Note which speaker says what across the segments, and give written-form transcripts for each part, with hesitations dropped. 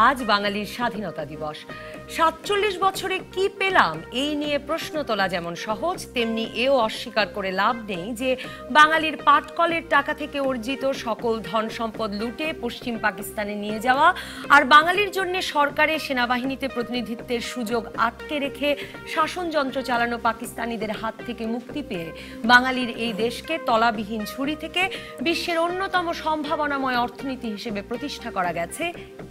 Speaker 1: আজ বাঙালির স্বাধীনতা দিবস। ৪৭ বছরে কি পেলাম এই নিয়ে প্রশ্ন তোলা যেমন সহজ, তেমনি এও অস্বীকার করে লাভ নেই যে বাঙালির পাটকলের টাকা থেকে অর্জিত সকল ধন সম্পদ লুটে পশ্চিম পাকিস্তানে নিয়ে যাওয়া আর বাঙালির জন্য সরকারের সেনাবাহিনীতে প্রতিনিধিত্বের সুযোগ আটকে রেখে শাসনযন্ত্র চালানো পাকিস্তানিদের হাত থেকে মুক্তি পেয়ে বাঙালির এই দেশকে তলাবিহীন ঝুড়ি থেকে বিশ্বের অন্যতম সম্ভাবনাময় অর্থনীতি হিসেবে প্রতিষ্ঠা করা গেছে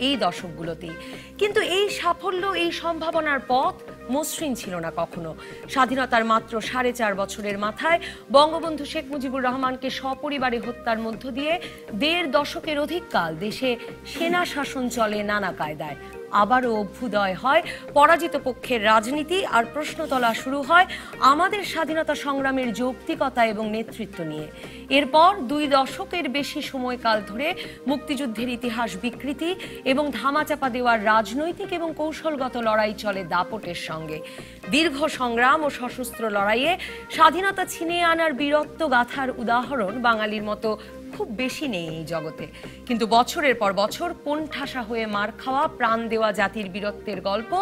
Speaker 1: এই দশকগুলোতেই। কিন্তু এই সাফল্য, এই সম্ভাবনার পথ মসৃণ ছিল না কখনো। স্বাধীনতার মাত্র 4.5 বছরের মাথায় বঙ্গবন্ধু শেখ মুজিবুর রহমানকে সপরিবারে হত্যার মধ্য দিয়ে 1.5 দশকের অধিক কাল দেশে সেনা শাসন চলে নানা কায়দায়। আবারও অভ্যুদয় হয় পরাজিত পক্ষের রাজনীতি, আর প্রশ্ন তোলা শুরু হয় আমাদের স্বাধীনতা সংগ্রামের যৌক্তিকতা এবং নেতৃত্ব নিয়ে। এরপর 2 দশকের বেশি সময়কাল ধরে মুক্তিযুদ্ধের ইতিহাস বিকৃতি এবং ধামাচাপা দেওয়ার রাজনৈতিক এবং কৌশলগত লড়াই চলে দাপটের সঙ্গে। দীর্ঘ সংগ্রাম ও সশস্ত্র লড়াইয়ে স্বাধীনতা ছিনিয়ে আনার বীরত্ব গাথার উদাহরণ বাঙালির মতো খুব বেশি নেই এই জগতে। কিন্তু বছরের পর বছর কোণঠাসা হয়ে মার খাওয়া, প্রাণ দেওয়া জাতির বীরত্বের গল্প,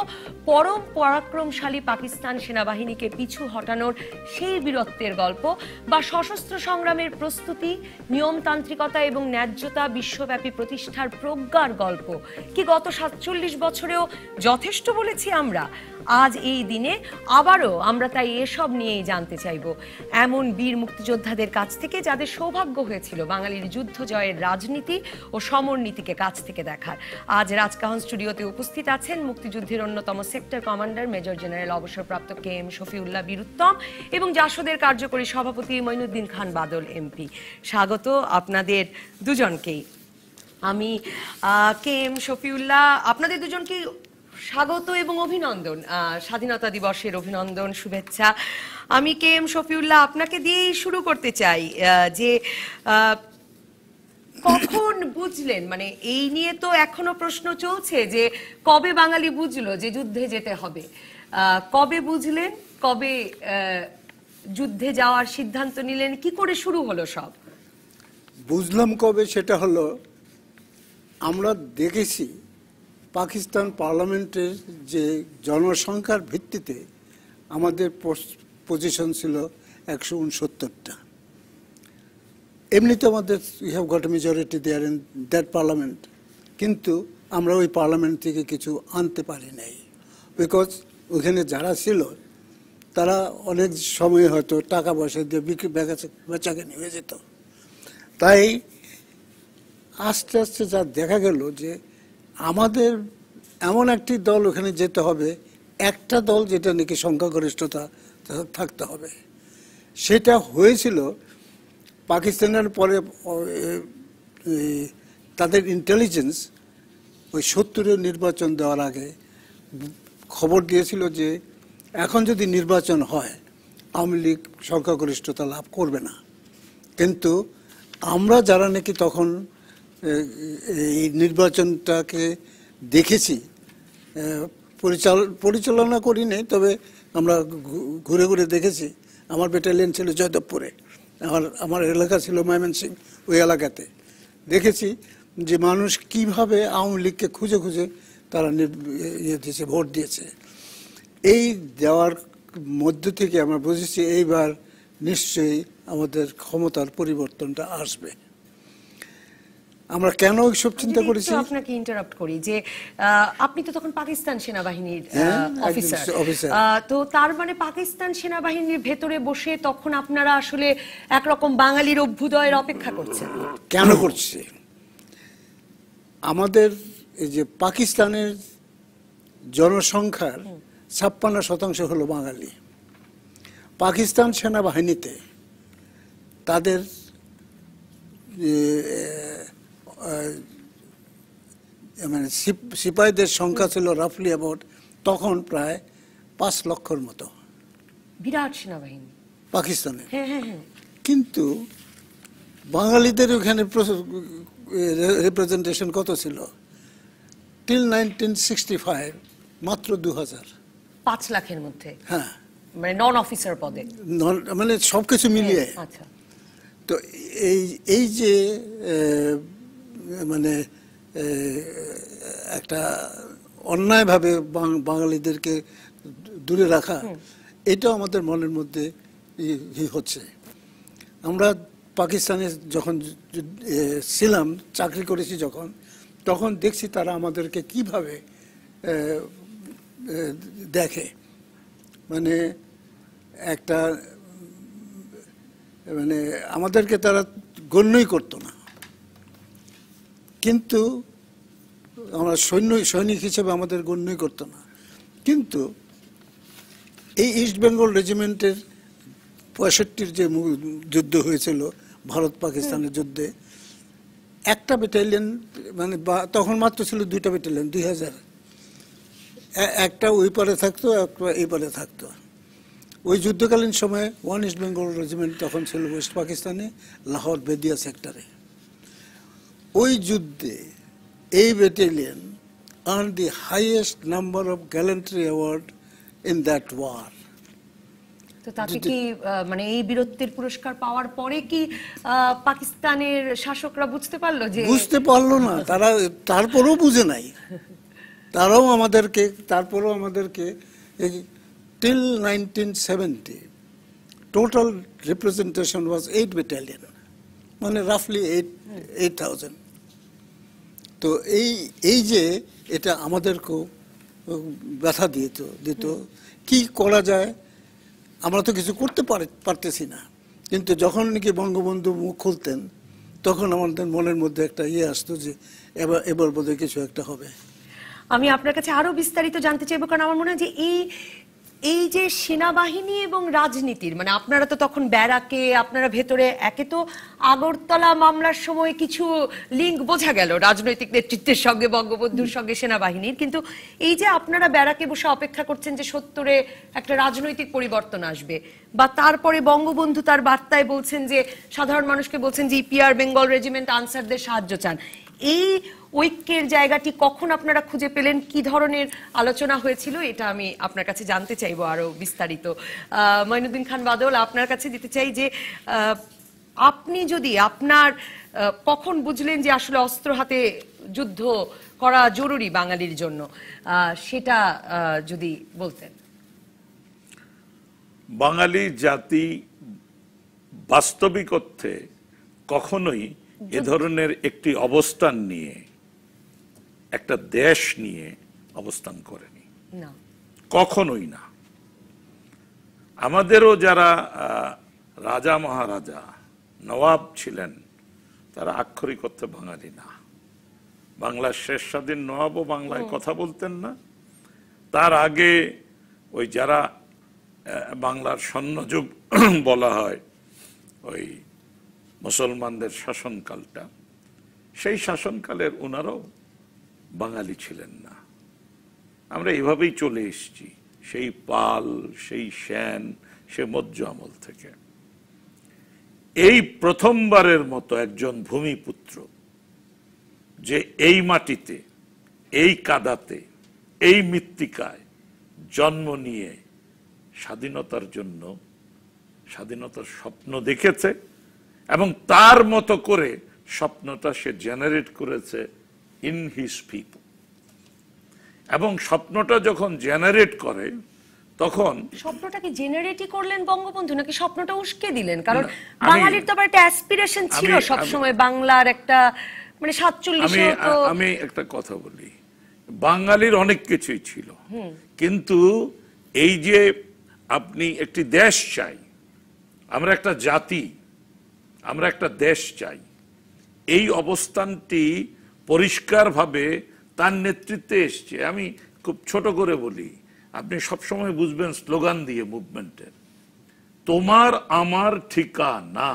Speaker 1: পরম পরাক্রমশালী পাকিস্তান সেনাবাহিনীকে পিছু হটানোর সেই বীরত্বের গল্প, বা সশস্ত্র সংগ্রামের প্রস্তুতি, নিয়মতান্ত্রিকতা এবং ন্যায্যতা বিশ্বব্যাপী প্রতিষ্ঠার প্রজ্ঞার গল্প কি গত ৪৭ বছরেও যথেষ্ট বলেছি আমরা? আজ এই দিনে আবারও আমরা তাই এসব নিয়েই জানতে চাইব, এমন বীর মুক্তিযোদ্ধাদের কাছ থেকে যাদের সৌভাগ্য হয়েছিল বাঙালির যুদ্ধ জয়ের রাজনীতি ও সমরনীতিকে কাছ থেকে দেখার। আজ রাজকাহন স্টুডিওতে উপস্থিত আছেন মুক্তিযুদ্ধের অন্যতম সেক্টর কমান্ডার মেজর জেনারেল অবসরপ্রাপ্ত KM শফিউল্লাহ বীরুত্তম এবং জাসদের কার্যকরী সভাপতি মঈনুদ্দিন খান বাদল MP। স্বাগত আপনাদের দুজনকেই। আমি KM শফিউল্লাহ, আপনাদের দুজনকেই স্বাগত এবং অভিনন্দন, স্বাধীনতা দিবসের অভিনন্দন, শুভেচ্ছা। আমি KM শফিউল্লাহ আপনাকে দিয়েই শুরু করতে চাই যে কখন বুঝলেন, মানে এই নিয়ে তো এখনো প্রশ্ন চলছে যে কবে বাঙালি বুঝলো যে যুদ্ধে যেতে হবে, কবে বুঝলেন, কবে যুদ্ধে যাওয়ার সিদ্ধান্ত নিলেন, কি করে শুরু হলো সব?
Speaker 2: বুঝলাম কবে, সেটা হলো আমরা দেখেছি পাকিস্তান পার্লামেন্টের যে জনসংখ্যার ভিত্তিতে আমাদের পজিশন ছিল 169টা। এমনিতে আমাদের we have got a majority there in that parliament, কিন্তু আমরা ওই পার্লামেন্ট থেকে কিছু আনতে পারি নাই, বিকজ ওখানে যারা ছিল তারা অনেক সময় হয়তো টাকা পয়সা দিয়ে বিক্রি বেচাকেনি হয়ে যেত। তাই আস্তে আস্তে যা দেখা গেল যে আমাদের এমন একটি দল ওখানে যেতে হবে, একটা দল যেটা নাকি সংখ্যাগরিষ্ঠতা থাকতে হবে। সেটা হয়েছিল পাকিস্তানের পরে তাদের ইন্টেলিজেন্স ওই 70-এর নির্বাচন দেওয়ার আগে খবর দিয়েছিল যে এখন যদি নির্বাচন হয় আওয়ামী লীগ সংখ্যাগরিষ্ঠতা লাভ করবে না। কিন্তু আমরা যারা নাকি তখন এই নির্বাচনটাকে দেখেছি, পরিচালনা করি নাই, তবে আমরা ঘুরে ঘুরে দেখেছি। আমার ব্যাটালিয়ন ছিল জয়দেবপুরে, আমার এলাকা ছিল ময়মনসিংহ, ওই এলাকাতে দেখেছি যে মানুষ কিভাবে আওয়ামী লীগকে খুঁজে খুঁজে তারা দিয়েছে, ভোট দিয়েছে। এই দেওয়ার মধ্য থেকে আমরা বুঝেছি এইবার নিশ্চয়ই আমাদের ক্ষমতার পরিবর্তনটা আসবে। আমরা কেন এইসব চিন্তা করেছি?
Speaker 1: আপনাকে ইন্টারাপ্ট করি যে আপনি তো তখন পাকিস্তান সেনাবাহিনীর অফিসার, তো তার মানে পাকিস্তান সেনাবাহিনীর ভেতরে বসে তখন আপনারা আসলে একরকম বাঙালির অভ্যুদয়ের অপেক্ষা করছেন।
Speaker 2: কেন করছে? আমাদের এই যে পাকিস্তানের জনসংখ্যার 56% হলো বাঙালি। পাকিস্তান সেনাবাহিনীতে তাদের মানে সিপাহীদের সংখ্যা ছিল রাফলি অ্যাবাউট তখন প্রায় 5 লক্ষর মতো।
Speaker 1: বিরাট সেনাবাহিনী
Speaker 2: পাকিস্তানে। কিন্তু বাঙালিদের ওখানে রিপ্রেজেন্টেশন কত ছিল? টিল 1965 মাত্র 2000।
Speaker 1: 5 লাখের মধ্যে?
Speaker 2: হ্যাঁ,
Speaker 1: মানে নন অফিসার পদে,
Speaker 2: মানে সবকিছু মিলিয়ে।
Speaker 1: আচ্ছা।
Speaker 2: তো এই যে মানে একটা অন্যায়ভাবে বাঙালিদেরকে দূরে রাখা, এটাও আমাদের মনের মধ্যে হচ্ছে। আমরা পাকিস্তানে যখন ছিলাম, চাকরি করেছি যখন, তখন দেখছি তারা আমাদেরকে কিভাবে দেখে, মানে একটা মানে আমাদেরকে তারা গণ্যই করতো না। কিন্তু আমরা সৈনিক হিসেবে আমাদের গণ্যই করতো না। কিন্তু এই ইস্ট বেঙ্গল রেজিমেন্টের 65-র যে যুদ্ধ হয়েছিল, ভারত পাকিস্তানের যুদ্ধে, একটা ব্যাটালিয়ন, মানে তখন মাত্র ছিল 2টা ব্যাটালিয়ন, 2000, একটা ওই পারে থাকতো, একটা এই পারে থাকতো। ওই যুদ্ধকালীন সময়ে 1 ইস্ট বেঙ্গল রেজিমেন্ট তখন ছিল ওয়েস্ট পাকিস্তানে, লাহোর বেদিয়া সেক্টরে। ওই যুদ্ধে এই battalion earned the highest number of gallantry award in that war.
Speaker 1: তো তাতে কি মানে এই বীরত্বের পুরস্কার পাওয়ার পরে কি পাকিস্তানের শাসকরা বুঝতে পারলো যে?
Speaker 2: বুঝতে পারলো না তারা, তারপরেও বুঝে নাই। তারপরেও আমাদেরকে till 1970 total representation was 8 battalion, মানে roughly 8,000। তো এই যে এটা আমাদেরকেও ব্যথা দিত। কি করা যায়, আমরা তো কিছু করতে পারতেছি না। কিন্তু যখন নাকি বঙ্গবন্ধু মুখ খুলতেন, তখন আমাদের মনের মধ্যে একটা আসতো যে এবার বোধহয় কিছু একটা হবে।
Speaker 1: আমি আপনার কাছে আরো বিস্তারিত জানতে চাইবো, কারণ আমার মনে হয় যে এই যে সেনাবাহিনী এবং রাজনীতির, মানে আপনারা তো তখন ব্যারাকে, আপনারা ভেতরে, একে তো আগরতলা মামলার সময় কিছু লিঙ্ক বোঝা গেল রাজনৈতিক নেতৃত্বের সঙ্গে, বঙ্গবন্ধুর সঙ্গে সেনাবাহিনীর, কিন্তু এই যে আপনারা ব্যারাকে বসে অপেক্ষা করছেন যে 70-এ একটা রাজনৈতিক পরিবর্তন আসবে, বা তারপরে বঙ্গবন্ধু তার বার্তায় বলছেন যে সাধারণ মানুষকে বলছেন যে ইপিআর বেঙ্গল রেজিমেন্ট আনসারদের সাহায্য চান, এই ঐক্যের জায়গাটি কখন আপনারা খুঁজে পেলেন? কি ধরনের আলোচনা হয়েছিল? এটা আমি আপনার কাছে জানতে চাইবো আরো বিস্তারিত। মঈনুদ্দিন খান বাদল, আপনার কাছে দিতে চাই যে আপনি যদি আপনার কখন বুঝলেন যে আসলে অস্ত্র হাতে যুদ্ধ করা জরুরি বাঙালির জন্য, সেটা যদি বলতেন।
Speaker 3: বাঙালি জাতি বাস্তবিক অর্থে কখনোই এ ধরনের একটি অবস্থান নিয়ে, একটা দেশ নিয়ে অবস্থান করেনি, কখনোই না। আমাদেরও যারা রাজা মহারাজা নবাব ছিলেন, তারা আক্ষরিক অর্থে বাঙালি না। বাংলার শেষ স্বাধীন নবাবও বাংলায় কথা বলতেন না। তার আগে ওই যারা বাংলার স্বর্ণযুগ বলা হয়, ওই মুসলমানদের শাসনকালটা, সেই শাসনকালের ওনারাও বাঙালি ছিলেন না। আমরা এভাবেই চলে এসেছি, সেই পাল, সেই সেন, সে মৌর্য আমল থেকে। এই প্রথমবারের মতো একজন ভূমিপুত্র যে এই মাটিতে, এই কাদাতে, এই মৃত্তিকায় জন্ম নিয়ে স্বাধীনতার জন্য, স্বাধীনতার স্বপ্ন দেখেছে, এবং তার মতো করে স্বপ্নটা সে জেনারেট করেছে ইন হিজ পিপল। এবং স্বপ্নটা যখন জেনারেট করে, তখন
Speaker 1: স্বপ্নটা কি জেনারেটই করলেন বঙ্গবন্ধু, নাকি স্বপ্নটা উস্কে দিলেন? কারণ বাঙালির তো আবার একটা অ্যাসপিরেশন ছিল সবসময় বাংলার একটা, মানে 47-এ তো।
Speaker 3: আমি একটা কথা বলি, বাঙালির অনেক কিছুই ছিল, কিন্তু এই যে আপনি একটি দেশ চাই, আমরা একটা জাতি, আমরা একটা দেশ চাই, এই অবস্থানটি পরিষ্কারভাবে তার নেতৃত্বে এসছে। আমি খুব ছোট করে বলি, আপনি সবসময় বুঝবেন স্লোগান দিয়ে মুভমেন্টের, তোমার আমার ঠিকানা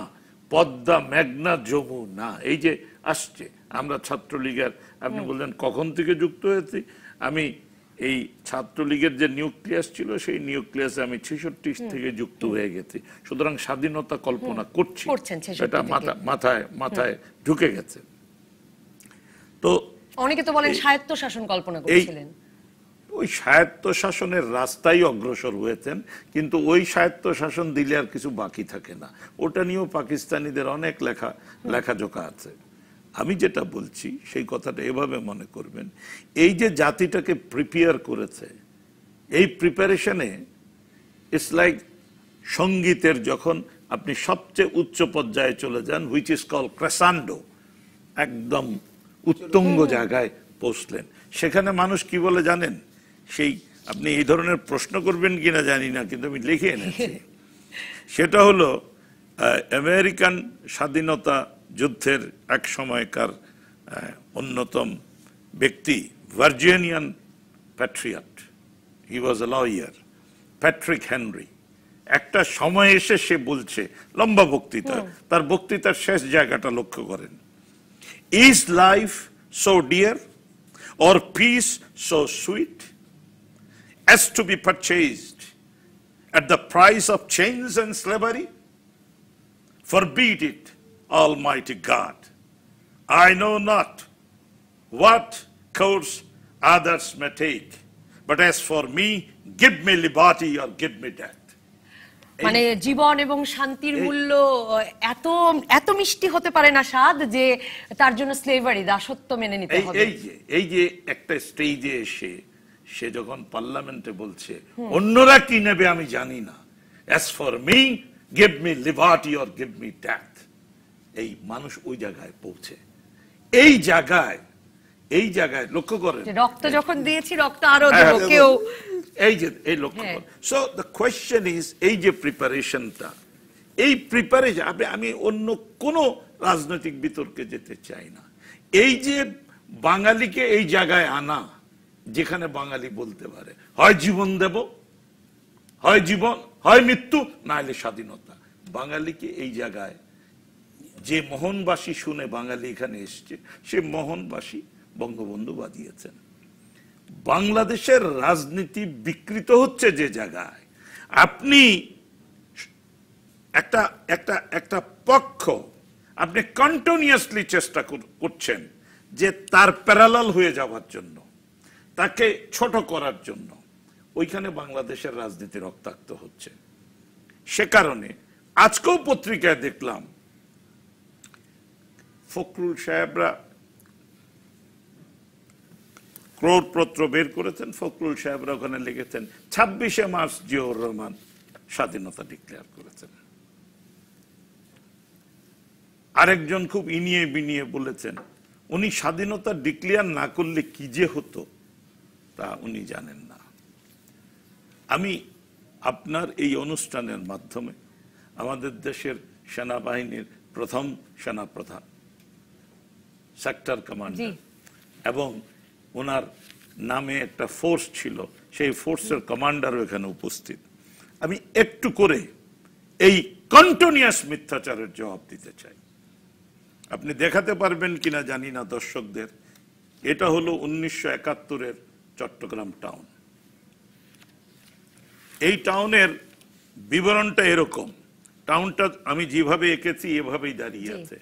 Speaker 3: পদ্মা মেঘনা যমুনা, এই যে আসছে। আমরা ছাত্রলীগের, আপনি বললেন কখন থেকে যুক্ত হয়েছি, আমি এই ছাত্রলীগের যে নিউক্লিয়াস ছিল, সেই নিউক্লিয়াসে আমি 66 থেকে যুক্ত হয়ে গেছি। সুতরাং স্বাধীনতা কল্পনা করছি, সেটা মাথায় ঢুকে গেছে। তো
Speaker 1: অনেকে তো বলেন স্বায়ত্ত শাসন কল্পনা করেছিলেন।
Speaker 3: ওই স্বায়ত্ত শাসনের রাস্তায় অগ্রসর হয়েছেন, কিন্তু ওই স্বায়ত্ত শাসন দিলে আর কিছু বাকি থাকে না। ওটা নিয়েও পাকিস্তানিদের অনেক লেখাজোখা আছে। আমি যেটা বলছি সেই কথাটা এভাবে মনে করবেন, এই যে জাতিটাকে প্রিপেয়ার করেছে, এই প্রিপারেশনে ইটস লাইক সঙ্গীতের যখন আপনি সবচেয়ে উচ্চ পর্যায়ে চলে যান, হুইচ ইজ কল ক্রেসান্ডো, একদম উত্তুঙ্গ জায়গায় পৌঁছলেন, সেখানে মানুষ কি বলে জানেন? সেই আপনি এই ধরনের প্রশ্ন করবেন কিনা জানি না, কিন্তু আমি লিখে এনেছি। সেটা হলো আমেরিকান স্বাধীনতা যুদ্ধের এক সময়কার অন্যতম ব্যক্তি, Virginian patriot, he was a lawyer, Patrick Henry. একটা সময় এসে সে বলছে, লম্বা বক্তৃতা, তার বক্তৃতার শেষ জায়গাটা লক্ষ্য করেন, is life so dear or piece so sweet as to be purchased at the price of chains and slavery? Forbid it, Almighty God. I know not what course others may take, but as for me, give me liberty or give me death.
Speaker 1: মানে জীবন এবং শান্তির মূল্য এত এত মিষ্টি হতে পারে না স্বাদ, যে তার জন্য স্লেভারি, দাসত্ব মেনে নিতে হবে।
Speaker 3: এই যে একটা স্টেজে এসে সে যখন পার্লামেন্টে বলছে অন্যরা কি নেবে আমি জানি না, as for me give me liberty or give me death, এই মানুষ ওই জায়গায় পৌঁছে, এই জায়গায় লক্ষ্য করেন,
Speaker 1: রক্ত যখন দিয়েছি রক্ত আরো দেব, কেউ
Speaker 3: এই লক্ষ্য করেন। সো দ্য কোয়েশ্চেন ইজ, এই যে প্রিপারেশনটা, এই প্রিপারেশন, আমি অন্য কোন রাজনৈতিক বিতর্কে যেতে চাই না, এই যে বাঙালিকে এই জায়গায় আনা, যেখানে বাঙালি বলতে পারে হয় জীবন দেব, হয় জীবন, হয় মৃত্যু, না হলে স্বাধীনতা। বাঙালিকে এই জায়গায়, যে মোহনবাসী শুনে বাঙালি এখানে এসছে, সে মোহনবাসী বঙ্গবন্ধু বাজিয়েছেন। বাংলাদেশের রাজনীতি বিকৃত হচ্ছে যে জায়গায়, আপনি একটা পক্ষ আপনি কন্টিনিউয়াসলি চেষ্টা করছেন যে তার প্যারালাল হয়ে যাওয়ার জন্য, তাকে ছোট করার জন্য, ওইখানে বাংলাদেশের রাজনীতি রক্তাক্ত হচ্ছে। সে কারণে আজকেও পত্রিকায় দেখলাম ফখরুল সাহেবরা ক্রোড়পত্র বের করেছেন, ফখরুল সাহেবরা ওখানে লিখেছেন 26শে মার্চ জিয়াউর রহমান স্বাধীনতা ডিক্লেয়ার করেছেন। আরেকজন খুব ইনিয়ে বিনিয়ে বলেছেন উনি স্বাধীনতা ডিক্লেয়ার না করলে কি যে হতো তা উনি জানেন না। আমি আপনার এই অনুষ্ঠানের মাধ্যমে আমাদের দেশের সেনাবাহিনীর প্রথম সেনাপ্রধান, সেক্টর কমান্ডার, এবং ওনার নামে একটা ফোর্স ছিল, সেই ফোর্সের কমান্ডারও এখানে উপস্থিত, আমি একটু করে এই কন্টিনিউয়াস মিথ্যাচারের জবাব দিতে চাই। আপনি দেখাতে পারবেন কিনা জানি না দর্শকদের, এটা হলো 1971-এর চট্টগ্রাম টাউন। এই টাউনের বিবরণটা এরকম, টাউনটা আমি যেভাবে এঁকেছি এভাবেই দাঁড়িয়ে আছে,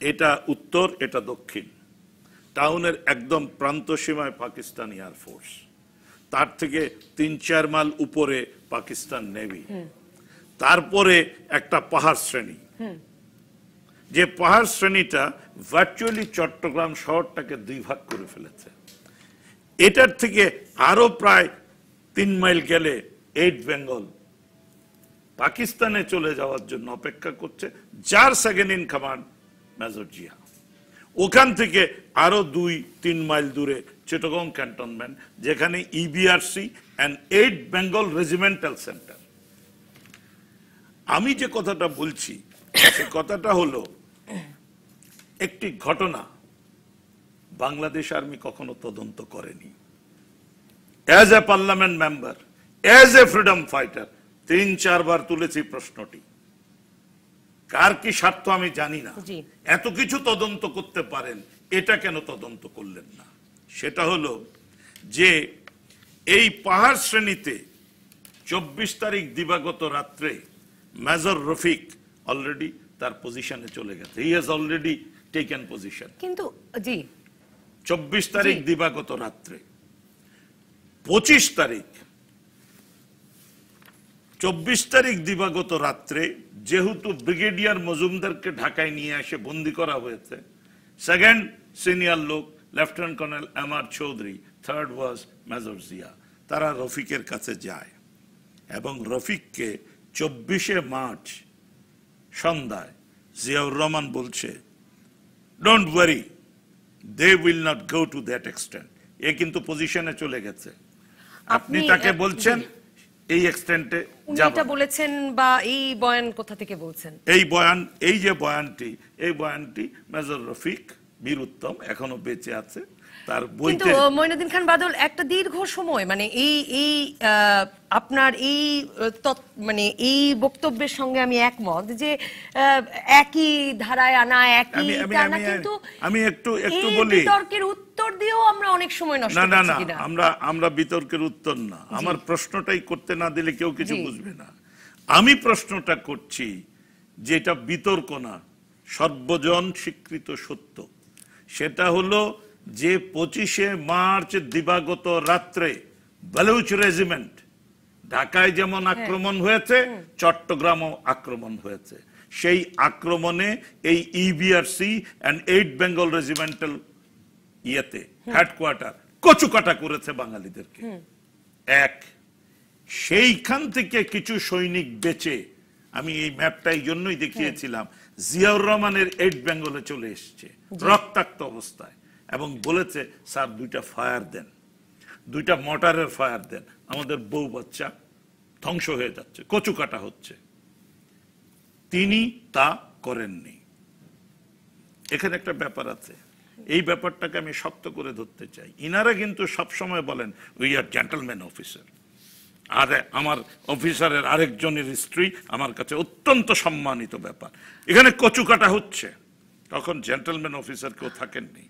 Speaker 3: এটা উত্তর, এটা দক্ষিণ। টাউনের একদম প্রান্ত সীমায় পাকিস্তান এয়ারফোর্স, তার থেকে 3-4 মাইল উপরে পাকিস্তান নেভি, তারপরে একটা পাহাড় শ্রেণী, যে পাহাড় শ্রেণীটা ভার্চুয়ালি চট্টগ্রাম শহরটাকে 2 ভাগ করে ফেলেছে। এটার থেকে আরো প্রায় 3 মাইল গেলে 8 বেঙ্গল পাকিস্তানে চলে যাওয়ার জন্য অপেক্ষা করছে, যার second in command major Zia. ওখান থেকে আরো 2-3 মাইল দূরে চিটাগং ক্যান্টনমেন্ট, যেখানে EBRC and 8 Bengal regimental centre. আমি যে কথাটা বলছি সে কথাটা হলো একটি ঘটনা বাংলাদেশ আর্মি কখনো তদন্ত করেনি। As a parliament member, as a freedom fighter 3-4 বার তুলেছি প্রশ্নটি। কার কি স্বার্থ আমি জানি না, এত কিছু তদন্ত করতে পারেন, এটা কেন তদন্ত করলেন না? সেটা হলো যে এই পাহাড় শ্রেণীতে 24 তারিখ দিবাগত রাত্রে মেজর রফিক অলরেডি তার পজিশনে চলে গেছে, he has already taken position.
Speaker 1: কিন্তু জি
Speaker 3: 24 তারিখ দিবাগত রাত্রে, 25 তারিখ 24 তারিখ দিবাগত রাত্রে যেহেতু ব্রিগেডিয়ার মজুমদারকে ঢাকায় নিয়ে এসে বন্দি করা হয়েছে, সেকেন্ড সিনিয়র লোক lieutenant colonel MR Chowdhury, third ওয়াজ মেজর জিয়া। তারা রফিকের কাছে যায় এবং রফিককে 24শে মার্চ সন্ধ্যায় জিয়াউর রহমান বলছে, don't worry, they will not go to that extent. এ কিন্তু পজিশনে চলে গেছে, আপনি তাকে বলছেন এই এক্সটেন্টে
Speaker 1: এটা বলেছেন, বা এই বয়ান কোথা থেকে বলছেন?
Speaker 3: এই যে বয়ানটি মেজর রফিক বীর উত্তম এখনো বেঁচে আছে, তার
Speaker 1: কিন্তু
Speaker 3: বইতে।
Speaker 1: মঈনুদ্দিন খান বাদল, একটা দীর্ঘ সময় মানে এই আপনার মানে এই বক্তব্যের সঙ্গে আমি একমত যে একই ধারায় আনা, একই টানা, কিন্তু
Speaker 3: আমি একটু বলি,
Speaker 1: বিতর্কের উত্তর দিয়েও আমরা অনেক সময় নষ্ট করছি কিনা।
Speaker 3: আমরা বিতর্কের উত্তর না, আমার প্রশ্নটাই করতে না দিলে কেউ কিছু বুঝবে না। আমি প্রশ্নটা করছি যেটা বিতর্ক না, সর্বজন স্বীকৃত সত্য। সেটা হলো যে 25শে মার্চ দিবাগত রাত্রে বালুচ রেজিমেন্ট ঢাকায় যেমন আক্রমণ হয়েছে, চট্টগ্রামও আক্রমণ হয়েছে। সেই আক্রমণে এই EBRC and 8 Bengal regimental headquarter কচুকাটা করেছে বাঙালিদেরকে। সেইখান থেকে কিছু সৈনিক বেঁচে, আমি এই ম্যাপটা এই জন্যই দেখিয়েছিলাম, জিয়াউর রহমানের 8 বেঙ্গলে চলে এসছে রক্তাক্ত অবস্থায় এবং বলেছে, স্যার 2টা ফায়ার দেন, 2টা মর্টারের ফায়ার দেন, আমাদের বউ বাচ্চা ধ্বংস হয়ে যাচ্ছে, কচুকাটা হচ্ছে। তিনি তা করেননি। এখানে একটা ব্যাপার আছে, এই ব্যাপারটাকে আমি শক্ত করে ধরতে চাই। ইনারা কিন্তু সবসময় বলেন উই আর জেন্টলম্যান অফিসার, আর আমার অফিসারের আরেকজনের স্ত্রী আমার কাছে অত্যন্ত সম্মানিত ব্যাপার। এখানে কচুকাটা হচ্ছে, তখন জেন্টলম্যান অফিসার কেউ থাকেননি।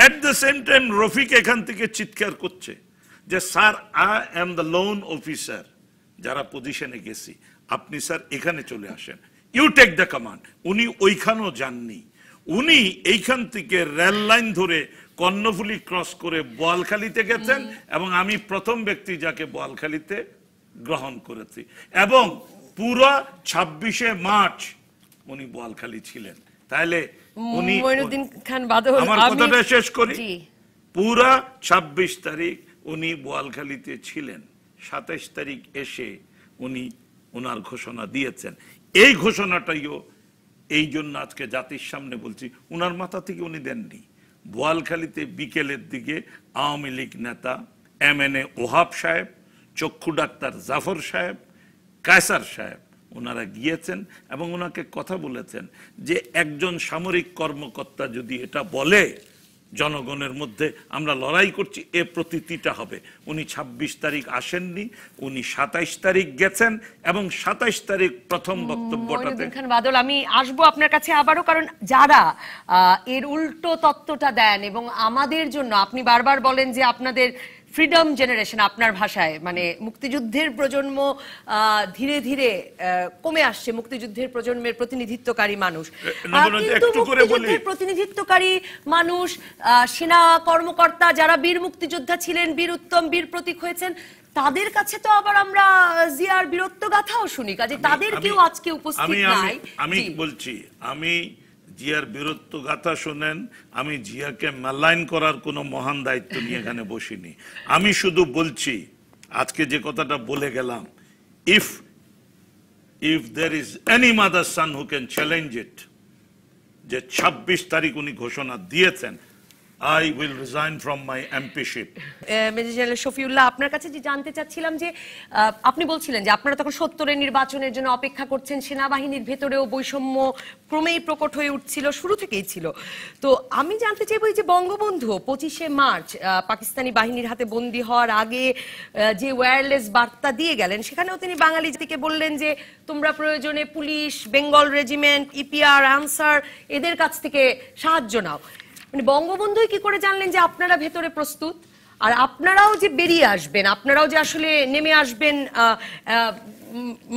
Speaker 3: At the same time Rafiq এখান থেকে চিৎকার করছে যে, sir I am the lone officer, যারা পজিশনে গেছি, আপনি স্যার এখানে চলে আসেন, ইউ টেক দ্য কমান্ড। উনি ওইখানেও যাননি, উনি এইখান থেকে রেল লাইন ধরে কর্ণফুলী ক্রস করে বোয়ালখালীতে গেছেন এবং আমি প্রথম ব্যক্তি যাকে বোয়ালখালীতে গ্রহণ করেছি, এবং পুরো 26শে মার্চ উনি বোয়ালখালী ছিলেন। তাহলে উনি,
Speaker 1: মঈনুদ্দিন খান বাদল,
Speaker 3: আমার কথাটা শেষ করি, পুরা 26 তারিখ উনি বোয়ালখালীতে ছিলেন, 27 তারিখ এসে উনি ওনার ঘোষণা দিয়েছেন। এই ঘোষণাটাইও এই জন্য আজকে জাতির সামনে বলছি, উনার মাথা থেকে উনি দেননি। বোয়ালখালীতে বিকেলের দিকে আওয়ামী লীগ নেতা MNA ওহাব সাহেব, চক্ষু ডাক্তার জাফর সাহেব, কায়সার সাহেব, ওনারা গিয়েছেন এবং ওনাকে কথা বলেছেন যে একজন সামরিক কর্মকর্তা যদি এটা বলে জনগণের মধ্যে আমরা লড়াই করছি, এ প্রতীতিটা হবে। উনি 26 তারিখ আসেননি, উনি 27 তারিখ গেছেন এবং 27 তারিখ প্রথম বক্তব্যটাতে।
Speaker 1: বাদল, আমি আসবো আপনার কাছে আবারও, কারণ যারা এর উল্টো তত্ত্বটা দেন এবং আমাদের জন্য, আপনি বারবার বলেন যে আপনাদের ফ্রিডম জেনারেশন, আপনার ভাষায় মানে মুক্তিযুদ্ধের প্রজন্ম ধীরে ধীরে কমে আসছে, মুক্তিযুদ্ধের প্রজন্মের প্রতিনিধিত্বকারী মানুষ, কিন্তু মুক্তিযুদ্ধের প্রতিনিধিত্বকারী মানুষ, সেনা কর্মকর্তা যারা বীর মুক্তিযোদ্ধা ছিলেন, বীর উত্তম, বীর প্রতীক হয়েছেন, তাদের কাছে তো আবার আমরা জিয়ার বীরত্ব গাথাও শুনি, কাজে তাদের কেউ আজকে উপস্থিত নাই।
Speaker 3: আমি বলছি, আমি জিয়ার বীরত্ব গাথা শোনেন, আমি জিয়াকে মেলাইন করার কোনো মহান দায়িত্ব নিয়ে এখানে বসিনি। আমি শুধু বলছি, আজকে যে কথাটা বলে গেলাম, if there is any mother son who can challenge it, যে 26 তারিখ উনি ঘোষণা দিয়েছেন, I will resign from my MPship.
Speaker 1: Major general Shafiullah, আপনার কাছে যে জানতে চাচ্ছিলাম যে আপনি বলছিলেন যে আপনারা তখন 70-এর নির্বাচনের জন্য অপেক্ষা করছেন, সেনাবাহিনীর ভেতরেও বৈষম্য ক্রমেই প্রকট হয়ে উঠছিল, শুরু থেকেই ছিল। তো আমি জানতে চাইব, যে বঙ্গবন্ধু 25শে মার্চ পাকিস্তানি বাহিনীর হাতে বন্দী হওয়ার আগে যে ওয়্যারলেস বার্তা দিয়ে গেলেন, সেখানেও তিনি বাঙালি জাতিকে বললেন যে তোমরা প্রয়োজনে police, Bengal regiment, EPR, answer এদের কাছ থেকে সাহায্য নাও। মানে বঙ্গবন্ধুই কি করে জানলেন যে আপনারা ভেতরে প্রস্তুত, আর আপনারাও যে বেরিয়ে আসবেন, আপনারাও যে আসলে নেমে আসবেন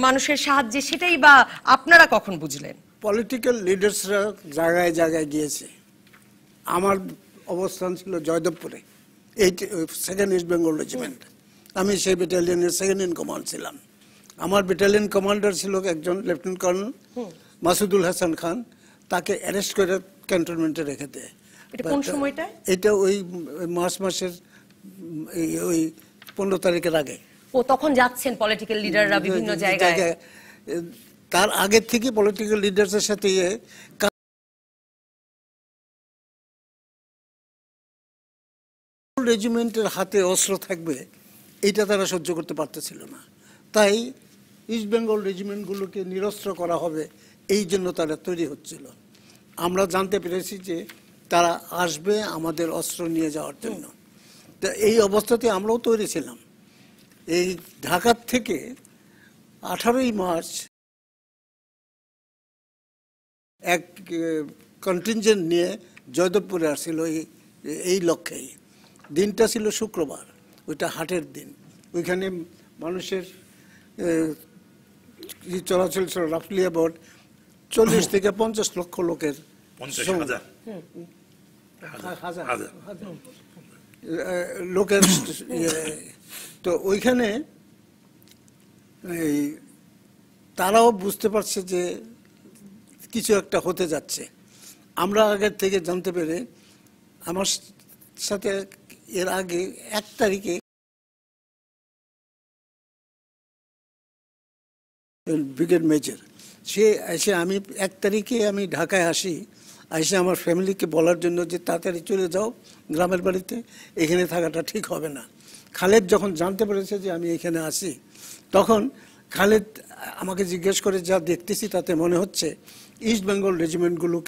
Speaker 1: মানুষের সাহায্যে, সেটাই বা আপনারা কখন বুঝলেন?
Speaker 2: পলিটিক্যাল লিডার্সরা জায়গায় জায়গায় গিয়েছে। আমার অবস্থান ছিল জয়দেবপুরে, 2nd ইস্ট বেঙ্গল রেজিমেন্ট, আমি সেই ব্যাটালিয়নের 2nd ইন কমান্ড ছিলাম। আমার ব্যাটালিয়ন কমান্ডার ছিল একজন লেফটেন্যান্ট কর্নেল মাসুদুল হাসান খান, তাকে অ্যারেস্ট করে ক্যান্টনমেন্টে রেখে দেয়।
Speaker 1: এটা কোন সময়টায়?
Speaker 2: এটা ওই মার্চ মাসের ওই 15 তারিখের আগে।
Speaker 1: ও তখন যাচ্ছেন পলিটিক্যাল লিডাররা বিভিন্ন জায়গায়?
Speaker 2: তার আগের থেকে পলিটিক্যাল লিডারদের সাথে রেজিমেন্টের হাতে অস্ত্র থাকবে এটা তারা সহ্য করতে পারতেছিল না, তাই ইস্ট বেঙ্গল রেজিমেন্টগুলোকে নিরস্ত্র করা হবে এই জন্য তারা তৈরি হচ্ছিল। আমরা জানতে পেরেছি যে তারা আসবে আমাদের অস্ত্র নিয়ে যাওয়ার জন্য। তো এই অবস্থাতে আমরাও তৈরি ছিলাম। এই ঢাকার থেকে 18ই মার্চ এক কন্টিনজেন্ট নিয়ে জয়দেবপুরে আসছিল এই লক্ষ্যেই। দিনটা ছিল শুক্রবার, ওইটা হাটের দিন। ওইখানে মানুষের চলাচল ছিল রাফলি অ্যাবাউট 40 থেকে 50 লক্ষ লোকের লোকের। তো ওইখানে তারাও বুঝতে পারছে যে কিছু একটা হতে যাচ্ছে। আমরা আগের থেকে জানতে পেরে আমার সাথে এর আগে 1 তারিখে ব্রিগেড মেজর সে এসে, আমি 1 তারিখে আমি ঢাকায় আসি, এসে আমার ফ্যামিলিকে বলার জন্য যে তাড়াতাড়ি চলে যাও গ্রামের বাড়িতে, এখানে থাকাটা ঠিক হবে না। খালেদ যখন জানতে পেরেছে যে আমি এখানে আসি, তখন খালেদ আমাকে জিজ্ঞেস করে, যা দেখতেছি তাতে মনে হচ্ছে ইস্ট বেঙ্গল রেজিমেন্টগুলো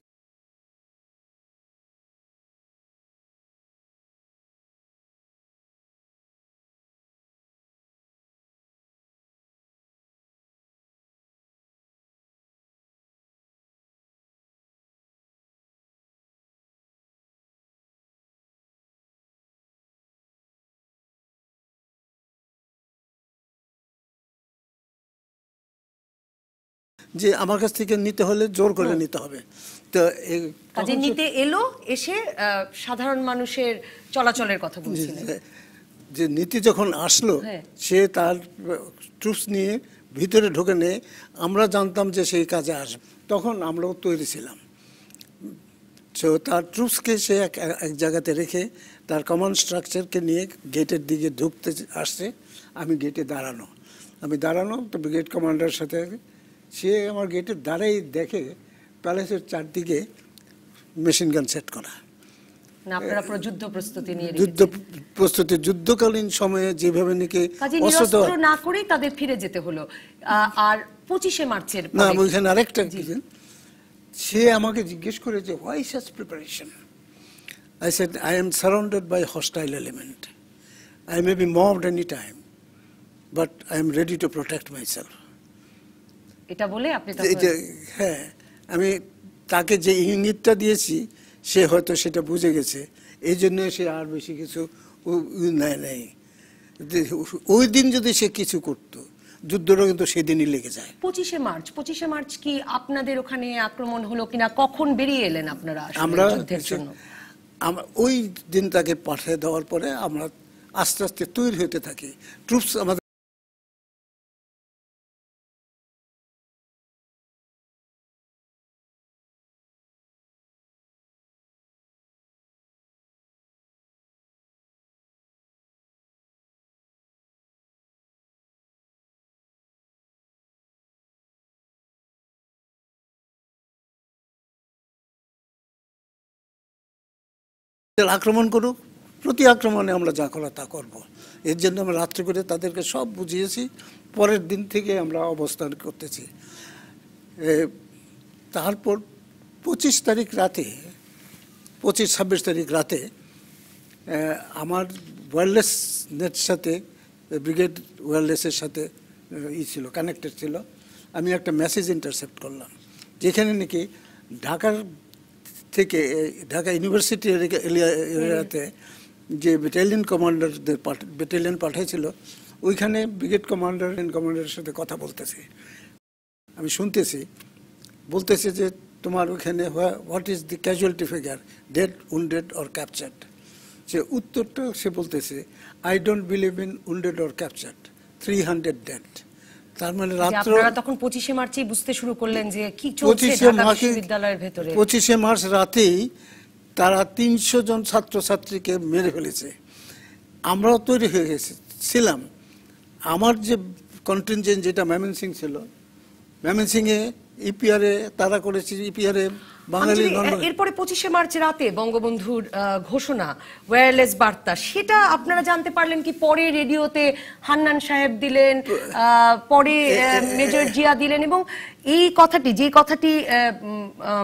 Speaker 2: যে আমার কাছ থেকে নিতে হলে জোর করে নিতে হবে। তো
Speaker 1: কাজে নিতে এলো, এসে সাধারণ মানুষের চলাচলের কথা বলছিলেন।
Speaker 2: যে নীতি যখন আসলো, সে তার ট্রুপস নিয়ে ভিতরে ঢুকে নেয়। আমরা জানতাম যে সেই কাজে আসবে, তখন আমরাও তৈরি ছিলাম। সো তার ট্রুপসকে সে এক জায়গাতে রেখে তার কমান্ড স্ট্রাকচারকে নিয়ে গেটের দিকে ঢুকতে আসছে। আমি গেটে দাঁড়ানো, তো ব্রিগেড কমান্ডারের সাথে সে আমার গেটের দ্বারাই দেখে প্যালেসের চারদিকে মেশিন গান সেট করা।
Speaker 1: আপনারা যুদ্ধ প্রস্তুতি নিয়ে
Speaker 2: যুদ্ধকালীন সময়ে যেভাবে নাকি
Speaker 1: অস্ত্র না করেই তাদের ফিরে যেতে হলো। আর 25শে মার্চের
Speaker 2: না, ওইখানে আরেকটা কিছু, সে আমাকে জিজ্ঞেস করে যে why such preparation? I said I am surrounded by hostile element. I may be mobbed any time, but I am ready to protect myself.
Speaker 1: এটা বলে আপনি
Speaker 2: হ্যাঁ, আমি তাকে যে ইঙ্গিতটা দিয়েছি সে হয়তো সেটা বুঝে গেছে, এই জন্য সে আর বেশি কিছু নেয় নাই। ওই দিন যদি সে কিছু করতো, যুদ্ধটা কিন্তু সেদিনই লেগে যায়।
Speaker 1: 25শে মার্চ কি আপনাদের ওখানে আক্রমণ হলো কিনা, কখন বেরিয়ে এলেন আপনারা?
Speaker 2: আমরা ওই দিন তাকে পাঠিয়ে দেওয়ার পরে আমরা আস্তে আস্তে তৈরি হতে থাকি। ট্রুপস আমাদের আক্রমণ করুক, প্রতি আক্রমণে আমরা যা করা তা করব। এর জন্য আমরা রাত্রে করে তাদেরকে সব বুঝিয়েছি। পরের দিন থেকে আমরা অবস্থান করতেছি। তারপর 25 তারিখ রাতে, 26 তারিখ রাতে আমার ওয়্যারলেস নেট সাথে, ব্রিগেড ওয়্যারলেসের সাথে ছিল, কানেক্টেড ছিল। আমি একটা মেসেজ ইন্টারসেপ্ট করলাম, যেখানে নাকি ঢাকা ইউনিভার্সিটি এরিয়াতে যে ব্যাটালিয়ন পাঠিয়েছিল, ওইখানে ব্রিগেড কমান্ডারের সাথে কথা বলতেছে। আমি শুনতেছি, বলতেছে যে তোমার ওইখানে what is the casualty figure, dead, wounded or captured? সে উত্তরটা সে বলতেছে, I don't believe in wounded or captured, 300 dead. তার মানে
Speaker 1: যে
Speaker 2: রাত্র
Speaker 1: আপনারা তখন 25শে মার্চেই বুঝতে শুরু করলেন যে কি চলছে ঢাকা বিশ্ববিদ্যালয়ের ভেতরে।
Speaker 2: 25শে মার্চ রাতেই তারা 300 জন ছাত্রছাত্রীকে মেরে ফেলেছে। আমরাও তৈরি হয়ে ছিলাম। আমার যে কন্টিনজেন্ট যেটা ময়মনসিং ছিল, ময়মনসিংহে ইপিআরে তারা করেছে, ইপিআরে বাঙালি
Speaker 1: এরপরে 25শে মার্চ রাতে বঙ্গবন্ধুর ঘোষণা, ওয়্যারলেস বার্তা, সেটা আপনারা জানতে পারলেন কি পরে? রেডিওতে হান্নান সাহেব দিলেন, পরে মেজর জিয়া দিলেন, এবং এই কথাটি, যে কথাটি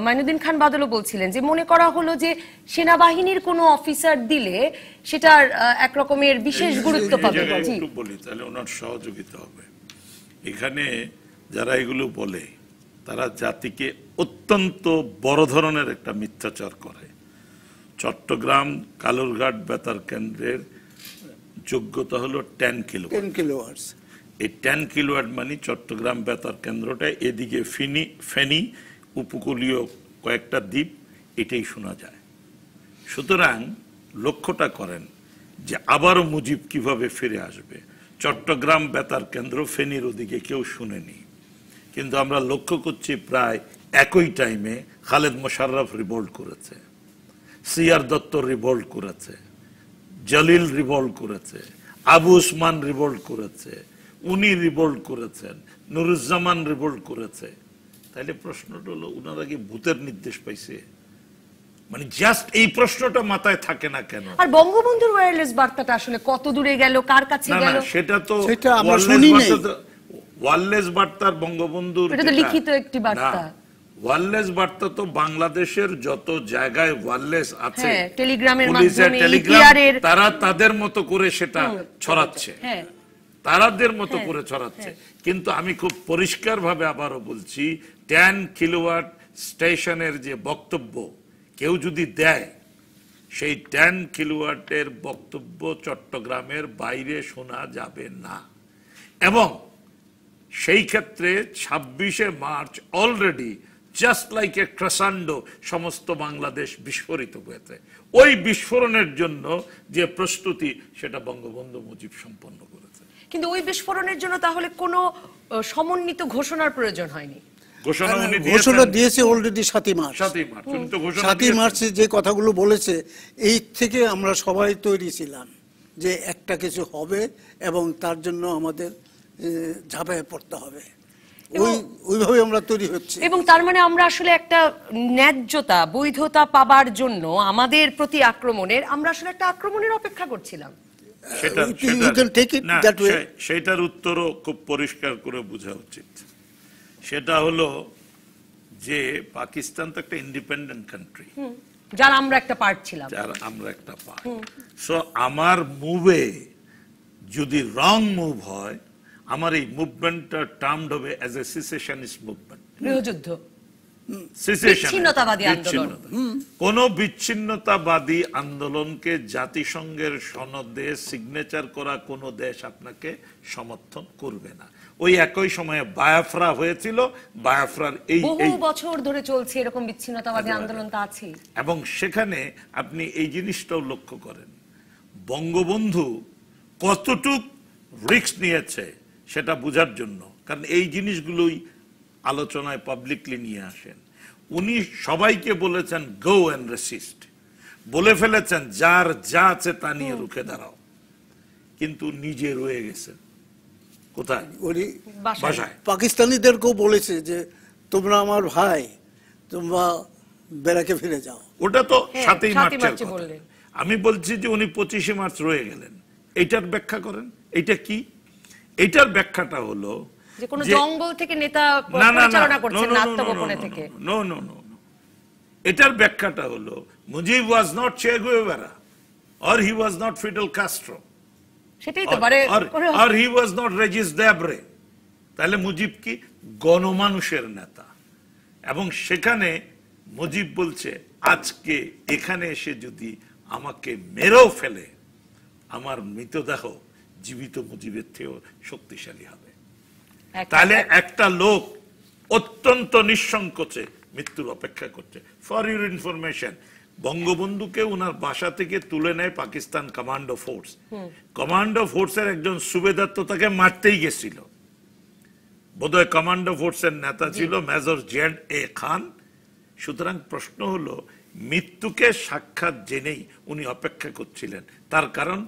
Speaker 1: মাইনুদ্দিন খান বাদলও বলছিলেন যে মনে করা হলো যে সেনাবাহিনীর কোনো অফিসার দিলে সেটার এক রকমের বিশেষ গুরুত্ব পাবে।
Speaker 3: একটু বলি তাহলে ওনার সহযোগিতা হবে। এখানে যারা এগুলো বলে তারা জাতিকে অত্যন্ত বড় ধরনের একটা মিথ্যাচার করে। চট্টগ্রাম কালুরঘাট বেতার কেন্দ্রের যোগ্যতা হলো 10 কিলোওয়াট। এই 10 কিলোওয়াট মানে চট্টগ্রাম বেতার কেন্দ্রটা, এদিকে ফেনী উপকূলীয় কয়েকটা দ্বীপ, এটাই শোনা যায়। সুতরাং লক্ষ্যটা করেন যে আবারও মুজিব কিভাবে ফিরে আসবে। চট্টগ্রাম বেতার কেন্দ্র ফেনীর ওদিকে কেউ শুনেনি, কিন্তু আমরা লক্ষ্য করছি প্রায় একই টাইমে খালেদ মোশাররফ রিভোল্ট করেছে, সিআর দত্ত রিভোল্ট করেছে, জলিল রিভোল্ট করেছে, আবু উসমান রিভোল্ট করেছে, উনি রিভোল্ট করেছেন, নুরুজ্জামান রিভোল্ট করেছে। তাইলে প্রশ্নটা হলো উনারা কি ভূতের নির্দেশ পাইছে? মানে জাস্ট এই প্রশ্নটা মাথায় থাকে না কেন?
Speaker 1: আর বঙ্গবন্ধুর ওয়্যারলেস বার্তাটা আসলে কত দূরে গেল, কার কাছে গেল?
Speaker 3: সেটা তো
Speaker 2: আমরা শুনি নাই।
Speaker 3: ওয়্যারলেস বার্তার বঙ্গবন্ধুর
Speaker 1: এটা তো লিখিত একটি বার্তা।
Speaker 3: ওয়্যারলেস বার্তা তো বাংলাদেশের যত জায়গায় ওয়্যারলেস আছে,
Speaker 1: টেলিগ্রামের
Speaker 3: মাধ্যমে, টেলিগ্রাম, তারা তাদের মতো করে সেটা ছড়াচ্ছে, তারাদের মতো করে ছড়াচ্ছে। কিন্তু আমি খুব পরিষ্কার ভাবে আবারও বলছি, 10 কিলোওয়াট স্টেশনের যে বক্তব্য কেউ যদি দেয়, সেই 10 কিলোওয়াটের বক্তব্য চট্টগ্রামের বাইরে শোনা যাবে না। এবং সেই ক্ষেত্রে 26শে March already just like a crescendo সমস্ত বাংলাদেশ বিস্ফোরিত হয়েছে। ওই বিস্ফোরণের জন্য যে প্রস্তুতি, সেটা বঙ্গবন্ধু মুজিব সম্পন্ন করেছে।
Speaker 1: কিন্তু ওই বিস্ফোরণের জন্য তাহলে কোনো সমন্বিত ঘোষণার প্রয়োজন হয়নি।
Speaker 2: ঘোষণা দিয়েছে অলরেডি 7ই মার্চ। 7ই মার্চে যে কথাগুলো বলেছে, এই থেকে আমরা সবাই তৈরি ছিলাম যে একটা কিছু হবে এবং তার জন্য আমাদের ঝাঁপায়ে পড়তে হবে। ওইভাবে আমরা তৈরি হচ্ছে।
Speaker 1: এবং তার মানে আমরা আসলে একটা ন্যায্যতা, বৈধতা পাবার জন্য আমাদের প্রতি আক্রমণের, আমরা আসলে একটা আক্রমণের অপেক্ষা করছিলাম।
Speaker 3: সেটার উত্তরও খুব পরিষ্কার করে বোঝা উচিত। সেটা হলো যে পাকিস্তান তো একটা ইন্ডিপেন্ডেন্ট কান্ট্রি,
Speaker 1: যার আমরা একটা পার্ট ছিলাম,
Speaker 3: সো আমার মুভে যদি রং মুভ হয়, আমার এই মুভমেন্টটা টার্মড হবে অ্যাজ এ সিসেশনিস্ট মুভমেন্ট,
Speaker 1: গৃহযুদ্ধ, বিচ্ছিন্নতাবাদী আন্দোলন।
Speaker 3: কোন বিচ্ছিন্নতাবাদী আন্দোলনকে জাতিসংঘের সনদে সিগনেচার করা কোন দেশ আপনাকে সমর্থন করবে না। ওই একই সময়ে বায়াফ্রা হয়েছিল, বায়াফ্রার এই
Speaker 1: বহু বছর ধরে চলছে এরকম বিচ্ছিন্নতাবাদী আন্দোলন তো আছে।
Speaker 3: এবং সেখানে আপনি এই জিনিসটাও লক্ষ্য করেন, বঙ্গবন্ধু কতটুক রিস্ক নিয়েছে সেটা বোঝার জন্য, কারণ এই জিনিসগুলোই আলোচনায় পাবলিকলি নিয়ে আসেন। উনি সবাইকে বলেছেন গো এন্ড রেসিস্ট, বলে ফেলেছেন যার যা আছে তা নিয়ে রুখে দাঁড়াও, কিন্তু নিজে রয়ে গেছেন কোথায়? বাসায়।
Speaker 2: পাকিস্তানিদেরকেও বলেছে যে তোমরা আমার ভাই, তোমরা ব্যারাকে ফিরে যাও।
Speaker 3: ওটা তো 7ই মার্চের কথা। আমি বলছি যে উনি 25শে মার্চ রয়ে গেলেন, এইটার ব্যাখ্যা করেন। এইটা কি? এইটার ব্যাখ্যাটা হলো
Speaker 1: যে কোন জঙ্গল থেকে নেতা পরিচালনা করছেন না, আত্মগোপনে থেকে।
Speaker 3: নো নো নো, এটার ব্যাখ্যাটা হলো মুজিব ওয়াজ নট চে Guevara, or he was not fiddle Castro,
Speaker 1: সেটাই তো মানে,
Speaker 3: আর হি ওয়াজ নট রেজিস দেবরে। তাহলে মুজিব কি? গণমানুষের নেতা। এবং সেখানে মুজিব বলছে আজকে এখানে এসে যদি আমাকে মেরেও ফেলে, আমার মৃতদেহ জীবিত মুজিবের থেকেও শক্তিশালী হবে। তাহলে একটা লোক অত্যন্ত নিঃসংকোচে মৃত্যুর অপেক্ষা করছে। ফর ইউর ইনফরমেশন, বঙ্গবন্ধুকে ওনার বাসা থেকে তুলে নেয় পাকিস্তান কমান্ডো ফোর্স। কমান্ডো ফোর্সের একজন সুবেদার তো তাকে মারতেই গেছিল, বোধহয় কমান্ডো ফোর্সের নেতা ছিল মেজর জেড এ খান। সুতরাং প্রশ্ন হলো, মৃত্যুকে সাক্ষাৎ জেনেই উনি অপেক্ষা করছিলেন। তার কারণ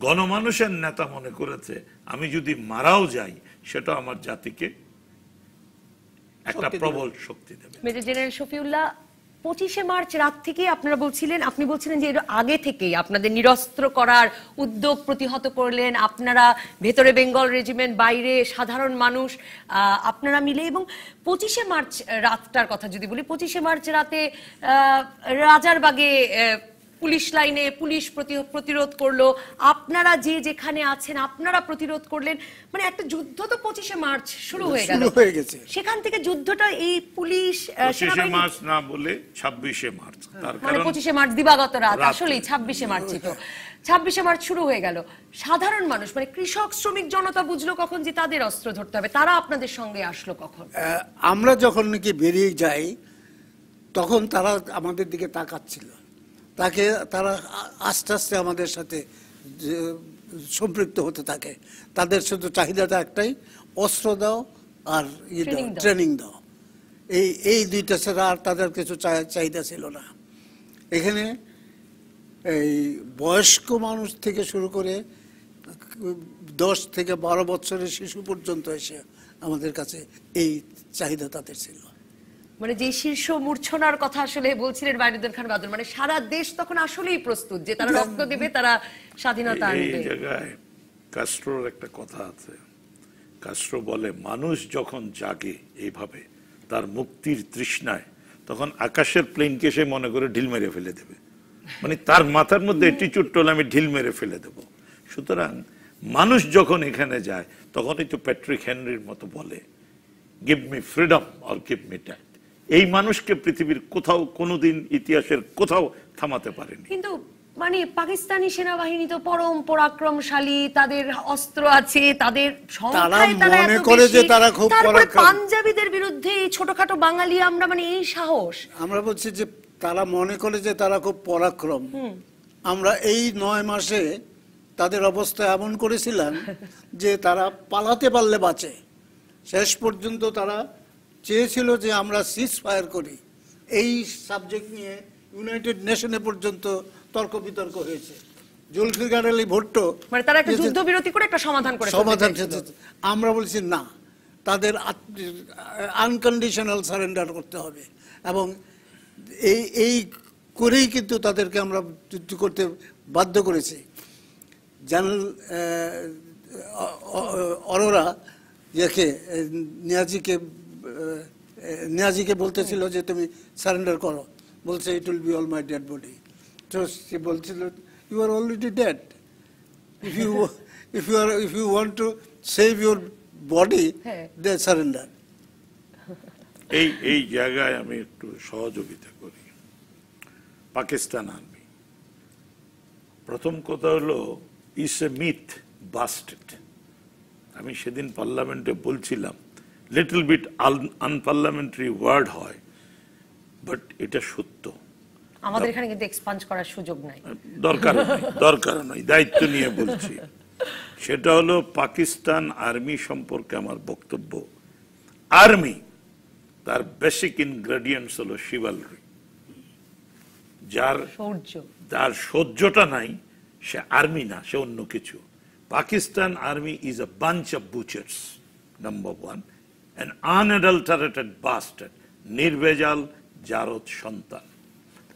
Speaker 3: গণমানুষের নেতা মনে করেছে আমি যদি মারাও যাই সেটা আমার জাতিকে একটা প্রবল শক্তি দেবে।
Speaker 1: মেজর জেনারেল শফিউল্লাহ, 25শে মার্চ রাত থেকে আপনি বলছিলেন যে এর আগে থেকেই আপনাদের নিরস্ত্র করার উদ্যোগ প্রতিহত করলেন আপনারা, ভেতরে বেঙ্গল রেজিমেন্ট, বাইরে সাধারণ মানুষ, আপনারা মিলে। এবং 25শে মার্চ রাতটার কথা যদি বলি, 25শে মার্চ রাতে রাজারবাগে পুলিশ লাইনে পুলিশ প্রতিরোধ করলো, আপনারা যে যেখানে আছেন আপনারা প্রতিরোধ করলেন, মানে একটা যুদ্ধ তো 25শে মার্চ শুরু হয়ে গেছে। সেখান থেকে যুদ্ধটা এই পুলিশ
Speaker 3: 25শে মার্চ না বলে 26শে মার্চ, তার
Speaker 1: মানে
Speaker 3: কারণ
Speaker 1: 25শে মার্চ দিবাগত রাত, আসলে 26শে মার্চই তো। 26শে মার্চ শুরু হয়ে গেল, সাধারণ মানুষ মানে কৃষক শ্রমিক জনতা বুঝলো কখন যে তাদের অস্ত্র ধরতে হবে? তারা আপনাদের সঙ্গে আসলো কখন?
Speaker 2: আমরা যখন নাকি বেরিয়ে যাই তখন তারা আমাদের দিকে তাকাচ্ছিল, তারা আস্তে আস্তে আমাদের সাথে সম্পৃক্ত হতে থাকে। তাদের শুধু চাহিদাটা একটাই, অস্ত্র দাও আর ট্রেনিং দাও, এই দুইটা ছাড়া আর তাদের কিছু চাহিদা ছিল না। এখানে এই বয়স্ক মানুষ থেকে শুরু করে 10 থেকে 12 বছরের শিশু পর্যন্ত এসে আমাদের কাছে এই চাহিদা তাদের ছিল।
Speaker 1: মানে যে শীর্ষ মূর্ছনার কথা আসলে বলছিলেন মাইনুদ্দিন খান বাদল, মানে সারা দেশ তখন আসলেই প্রস্তুত যে তারা রক্ত দেবে, তারা স্বাধীনতা আনবে।
Speaker 3: এই জায়গায় কাস্ট্রোর একটা কথা আছে, কাস্ট্রো বলে মানুষ যখন জাগে এইভাবে তার মুক্তির তৃষ্ণায়, তখন আকাশের প্লেনকে সে মনে করে ঢিল মেরে ফেলে দেবে, মানে তার মাথার মধ্যে অ্যাটিটিউড হলো আমি ঢিল মেরে ফেলে দেব। সুতরাং মানুষ যখন এখানে যায় তখনই তো প্যাট্রিক হেনরির মতো বলে give me freedom or give me death. এই মানুষকে পৃথিবীর কোথাও কোনোদিন ইতিহাসের কোথাও থামাতে পারেনি।
Speaker 1: কিন্তু মানে পাকিস্তানি সেনাবাহিনী তো পরম পরাক্রমশালী, তাদের অস্ত্র আছে, তাদের সংখ্যায় তারা
Speaker 2: মনে করে যে তারা খুব পরাক্রমশালী।
Speaker 1: পাঞ্জাবিদের বিরুদ্ধে এই ছোটখাটো বাঙালি আমরা, মানে এই সাহস।
Speaker 2: আমরা বলছি যে তারা মনে করে যে তারা খুব পরাক্রম। আমরা এই 9 মাসে তাদের অবস্থা এমন করেছিলাম যে তারা পালাতে পারলে বাঁচে। শেষ পর্যন্ত তারা চেয়েছিল যে আমরা সিজ ফায়ার করি। এই সাবজেক্ট নিয়ে ইউনাইটেড নেশনে পর্যন্ত তর্ক বিতর্ক হয়েছে। জুলফিকার আলী ভুট্টো
Speaker 1: মানে তারা একটা যুদ্ধবিরতি করে একটা সমাধান করে
Speaker 2: আমরা বলছি না, তাদের আনকন্ডিশনাল সারেন্ডার করতে হবে, এবং এই করেই কিন্তু তাদেরকে আমরা যুদ্ধ করতে বাধ্য করেছি। জেনারেল অরোরা নিয়াজিকে বলতেছিল যে তুমি সারেন্ডার করো, বলছে it will be all my dead body. তো সে বলছিল you are already dead, if you want to save your body, then surrender.
Speaker 3: এই জায়গায় আমি একটু সহযোগিতা করি। পাকিস্তান আর্মি, প্রথম কথা হলো ইটস এ মিথ বাস্টেড। আমি সেদিন পার্লামেন্টে বলছিলাম, লিটল বিট আনপার্লামেন্টারি ওয়ার্ড হয়, বাট এটা সত্য।
Speaker 1: আমাদের এখানে কিন্তু এক্সপান্স করার সুযোগ নাই,
Speaker 3: দরকার নয়, দায়িত্ব নিয়ে বলছি। সেটা হলো পাকিস্তান আর্মি সম্পর্কে আমার বক্তব্য, আর্মি তার বেসিক ইনগ্রেডিয়েন্টস হলো শিভালরি। যার সহ্যটা নাই সে আর্মি না, সে অন্য কিছু। Pakistan army is a bunch of butchers, number 1, an unadulterated bastard, নির্ভেজাল জারদ সন্তান,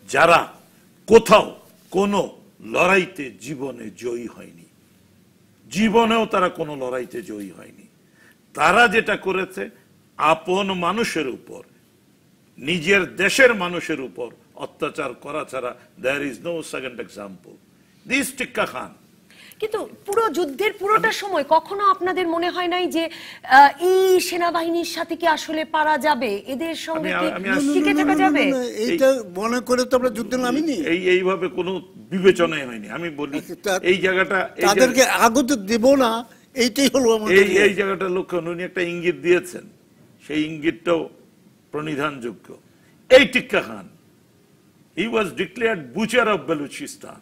Speaker 3: যারা কোথাও কোনো লড়াইতে জীবনে জয়ী হয়নি, জীবনেও তারা কোনো লড়াইতে জয়ী হয়নি। তারা যেটা করেছে, আপন মানুষের উপর, নিজের দেশের মানুষের উপর অত্যাচার করা ছাড়া there is no second example. This Tikka Khan.
Speaker 1: কিন্তু পুরো যুদ্ধের পুরোটা সময় কখনো আপনাদের মনে হয় নাই যে এই সেনাবাহিনীর সাথে কি আসলে পারা যাবে, এদের সঙ্গে টিকে থাকা যাবে?
Speaker 2: এইটা মনে করে তো আমরা যুদ্ধে নামিনি,
Speaker 3: এইভাবে কোনো বিবেচনাই হয়নি। আমি বলি এই জায়গাটা
Speaker 2: তাদেরকে আগত দেব না, এইটাই হলো আমাদের।
Speaker 3: এই জায়গাটা লক্ষ্য, উনি একটা ইঙ্গিত দিয়েছেন, সেই ইঙ্গিতটাও প্রণিধানযোগ্য। এই টিক্কা খান হি was declared Butcher of Balochistan.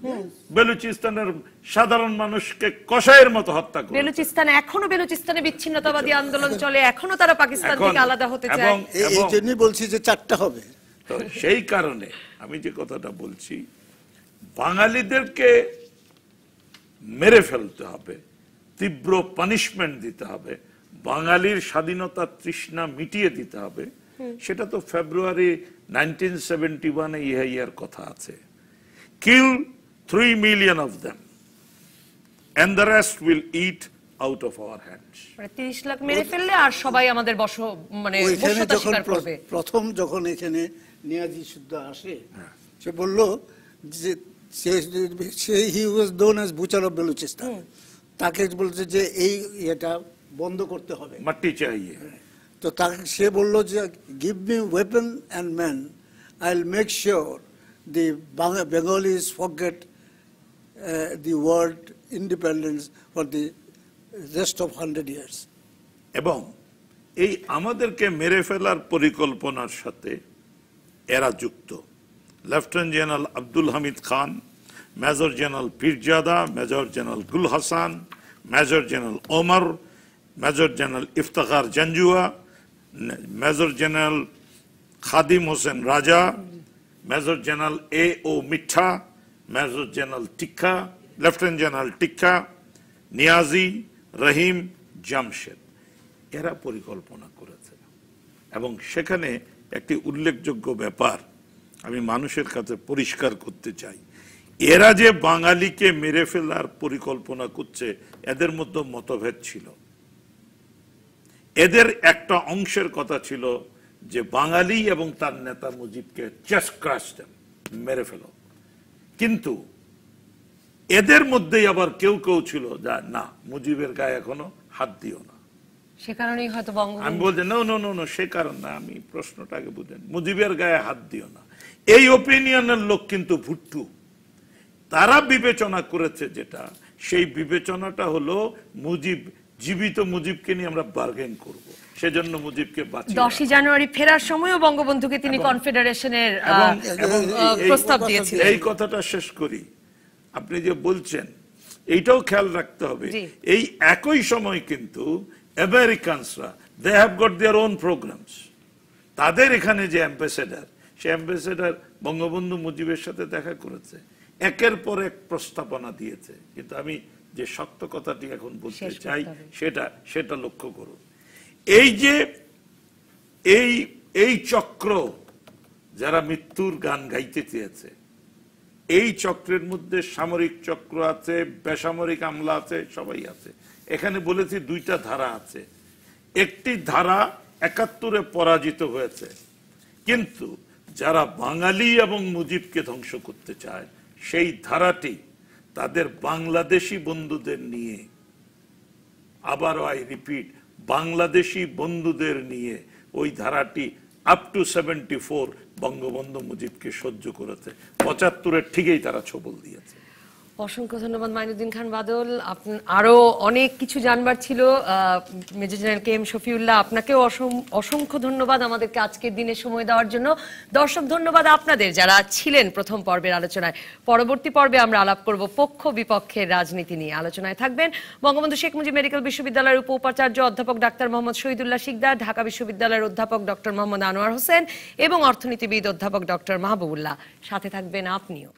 Speaker 3: বেলুচিস্তানের সাধারণ মানুষকে কষায়ের মতো হত্যা করে।
Speaker 1: বেলুচিস্তানে এখনো বেলুচিস্তানে বিচ্ছিন্নতাবাদী আন্দোলন চলে, এখনো তারা পাকিস্তান থেকে আলাদা হতে চায়।
Speaker 2: এই জন্যই বলছি যে 4টা হবে।
Speaker 3: তো সেই কারণে আমি যে কথাটা বলছি, বাঙালিদেরকে মেরে ফেলতে হবে, তীব্র পানিশমেন্ট দিতে হবে, বাঙালির স্বাধীনতার তৃষ্ণা মিটিয়ে দিতে হবে। সেটা তো ফেব্রুয়ারি 1971 ইহাইয়ার কথা আছে। কিল 3 million of them and the rest will eat out of our hands.
Speaker 1: মানে 30 লাখ মেরে ফেললে আর সবাই আমাদের মানে
Speaker 2: ওইখানে
Speaker 1: বশ্যতা
Speaker 2: যখন
Speaker 1: স্বীকার করবে।
Speaker 2: প্রথম যখন এখানে নিয়াজি শুদ্ধ আসে, সে বলল যে সে he was known as butcher of Balochistan. তাকে বলছে যে এই এটা বন্ধ করতে হবে,
Speaker 3: মাটি চাইয়ে।
Speaker 2: তো তাকে সে বলল যে give me weapon and man, I will make sure the Bengalis forget the world independence for the rest of 100 years।
Speaker 3: এবং এই আমাদেরকে মেরে ফেলার পরিকল্পনার সাথে এরা যুক্ত। Lieutenant general Abdul Hamid Khan, major general Pirzada, major general Gul Hassan, major general Omar, major general Iftikhar Janjua, major general Khadim Hussain Raja, major general A.O. Mitha, major general Tikka, lieutenant general Tikka, Niazi, Rahim, Jamshed, এরা পরিকল্পনা করেছে। এবং সেখানে একটি উল্লেখযোগ্য ব্যাপার আমি মানুষের কাছে পরিষ্কার করতে চাই, এরা যে বাঙালিকে মেরে ফেলার পরিকল্পনা করছে, এদের মধ্যে মতভেদ ছিল। এদের একটা অংশের কথা ছিল যে বাঙালি এবং তার নেতা মুজিবকে জাস্ট ক্রাশ দেন, মেরে ফেলো। কিন্তু এদের মধ্যেই আবার কেউ কেউ ছিল যা না, মুজিবের গায়ে এখনো হাত দিও না।
Speaker 1: সে কারণেই হয়তো
Speaker 3: আমি বলছি নো নো নো নো, সে কারণ না, আমি প্রশ্নটাকে বুঝেন, মুজিবের গায়ে হাত দিও না। এই ওপিনিয়নের লোক কিন্তু ভুট্টু। তারা বিবেচনা করেছে যেটা, সেই বিবেচনাটা হলো মুজিব, জীবিত মুজিবকে নিয়ে আমরা বার্গেন করব, সেজন্য মুজিবকে বাঁচিয়ে
Speaker 1: 10ই জানুয়ারি ফেরার সময়ও বঙ্গবন্ধুকে তিনি কনফেডারেশনের প্রস্তাব দিয়েছিলেন।
Speaker 3: এই কথাটা শেষ করি, আপনি যে বলছেন এইটাও খেয়াল রাখতে হবে, এই একই সময় কিন্তু আমেরিকানসরা they have got their own programs. তাদের এখানে যে অ্যাম্বাসেডার, সে অ্যাম্বাসেডার বঙ্গবন্ধু মুজিবের সাথে দেখা করেছে, একের পর এক প্রস্তাবনা দিয়েছে। কিন্তু আমি যে শক্ত কথাটি এখন বলতে চাই সেটা লক্ষ্য করুন। এই যে এই চক্র যারা মৃত্যুর গান গাইতে চেয়েছে, এই চক্রের মধ্যে সামরিক চক্র আছে, বেসামরিক আমলা আছে, সবাই আছে। এখানে বলেছি 2টা ধারা আছে। একটি ধারা 71-এ পরাজিত হয়েছে, কিন্তু যারা বাঙালি এবং মুজিবকে ধ্বংস করতে চায়, সেই ধারাটি তাদের বাংলাদেশি বন্ধুদের নিয়ে, আবারও আই রিপিট, বাংলাদেশি বন্ধুদের নিয়ে ওই ধারাটি আপ টু 74 বঙ্গবন্ধু মুজিবকে সহ্য করেছে। 75-এর ঠিকই তারা ছবল দিয়েছে।
Speaker 1: অসংখ্য ধন্যবাদ মাইনুদ্দিন খান বাদল। আরো অনেক কিছু জানবার ছিল। মেজর জেনারেল KM শফিউল্লাহ, আপনাকেও অসংখ্য ধন্যবাদ আমাদেরকে আজকের দিনে সময় দেওয়ার জন্য। দর্শক, ধন্যবাদ আপনাদের যারা ছিলেন প্রথম পর্বের আলোচনায়। পরবর্তী পর্বে আমরা আলাপ করব পক্ষ বিপক্ষের রাজনীতি নিয়ে। আলোচনায় থাকবেন বঙ্গবন্ধু শেখ মুজিব মেডিকেল বিশ্ববিদ্যালয়ের উপ উপাচার্য অধ্যাপক ডাক্তার মোহাম্মদ শহীদুল্লাহ শিকদার, ঢাকা বিশ্ববিদ্যালয়ের অধ্যাপক ডক্টর মোহাম্মদ আনোয়ার হোসেন এবং অর্থনীতিবিদ অধ্যাপক ডক্টর মাহবুবুল্লাহ। সাথে থাকবেন আপনিও।